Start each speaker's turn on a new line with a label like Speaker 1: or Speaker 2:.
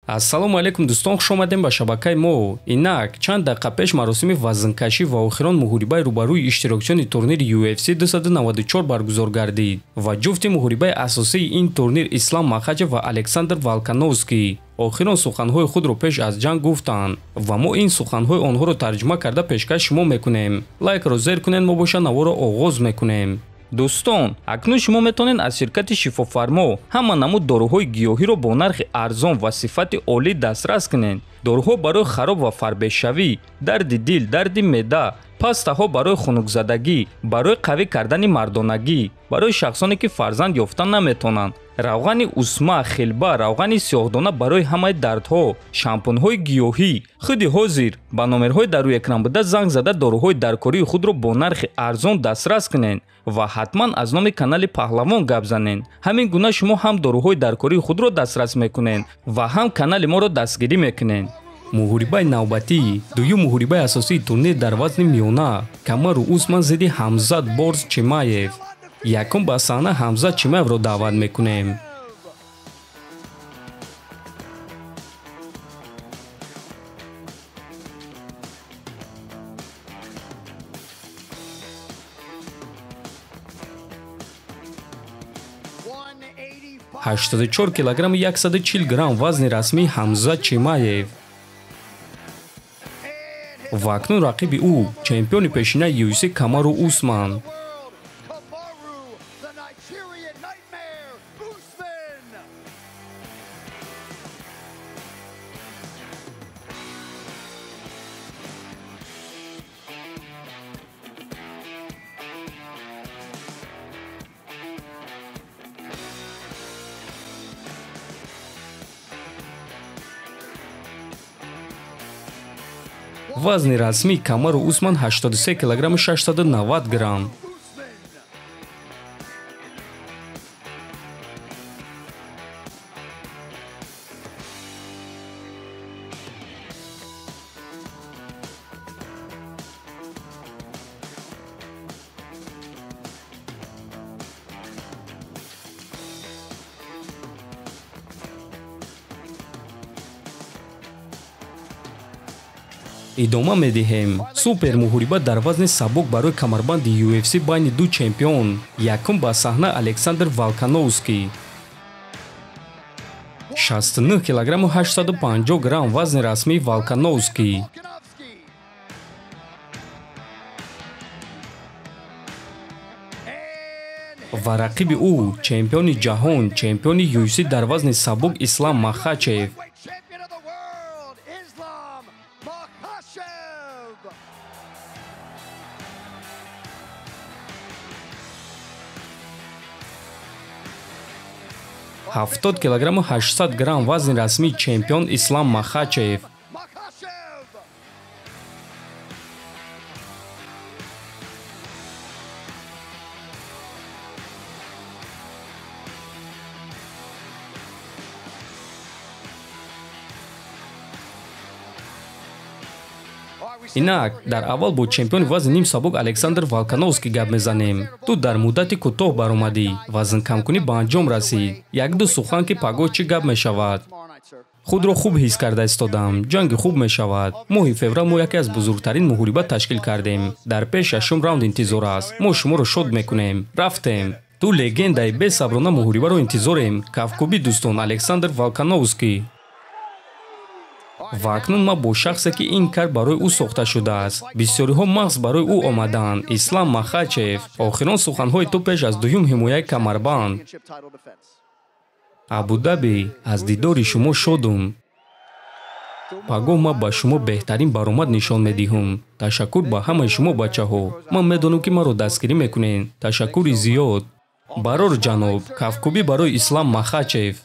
Speaker 1: Ассалому алейкум дӯстон, хуш омадем ба шабакаи мо. Инак чанд дақиқа пеш маросими вазнкашӣ ва охирон муҳорибаи рӯбарӯи иштирокчиёни турнири UFC 294 баргузор гардид ва ҷуфти муҳорибаи асосии ин турнир Ислам Махачев ва Александр Волконовский охирон суханҳои худро пеш аз ҷанг гуфтанд ва мо ин суханҳои онҳоро тарҷима карда пешкаш шумо мекунем. Лайкро зер кунед, мо боша наворо оғоз мекунем. Дӯстон, акнун шумо метавонед аз ширкати Шифофармо ҳама намуд доруҳои гиёҳиро бо нархи арзон ва сифати олӣ дастрас кунед. Доруҳо барои хароб ва фарбешавӣ, дарди дил, дарди меъда, пастаҳо барои хунукзадагӣ, барои қавӣ кардани мардонагӣ, барои шахсоне ки фарзанд ёфта наметавонанд, равғани усма, хилба, равғани сиёҳдона барои ҳамаи дардҳо, шампунҳои гиёҳӣ. Худи ҳозир ба номерҳои дар рӯи экран буда занг зада доруҳои даркории худро бо нархи арзон дастрас кунед ва ҳатман аз номи канали Паҳлавон гап занед. Ҳамин гуна шумо ҳам доруҳои даркории худро дастрас мекунед ва ҳам канали моро дастгирӣ мекунед. муҳорибаи навбатӣ, дуюм муҳорибаи асосии турнир дар вазни миёна, Камару Усман зидди Ҳамзат Борз Чимаев. Якум ба саҳна Ҳамзат Чимаевро даъват мекунем. – 84 килограмм 140 грамм вазни расмии Ҳамзат Чимаев. ва акнун рақиби ӯ чемпиони пешинаи UFC Камару Усман. вазни расмии Камару Усман 83 килограмм 690 грамм. идома медиҳем. Супер муҳориба дар вазни сабук барои камарбанди UFC байни ду чемпион. Якум ба саҳна Александр Волконовский. 69 килограмм 850 грамм вазни расмии Волконовский. ва рақиби ӯ чемпиони ҷаҳон, чемпиони UFC дар вазни сабук Ислам Махачев. ҳафтод килограмм 800 грамм вазни расмии чемпион Ислам Махачев. инак дар аввал бо чемпиони вазни нимсабук Александр Волконовский гап мезанем. ту дар муддати кӯтоҳ баромадӣ, вазн камкунӣ ба анҷом расид. Як-ду сухан ки пагоҳ чӣ гап мешавад? худро хуб ҳис карда истодам. ҷанги хуб мешавад. моҳи феврал мо яке аз бузургтарин муҳориба ташкил кардем. дар пеш 6 раунд интизор аст. мо шуморо шод мекунем. рафтем. ту легендаи бесаброна муҳорибаро интизорем. кафкӯби дӯстон Александр Волконовский. ва акнун ма бо шахсе ки ин кар барои ӯ сохта шудааст. бисёриҳо мағз барои ӯ омаданд. Ислам Махачев. охирон суханҳои ту пеш аз дуюм ҳимояи камарбанд. Абу-Даби, аз дидори шумо шодум. пагоҳ ма ба шумо беҳтарин баромад нишон медиҳам. ташаккур ба ҳамаи шумо бачаҳо. ман медонам ки маро дастгирӣ мекунед. ташаккури зиёд. барор ҷаноб, кафкӯбӣ барои Ислам Махачев.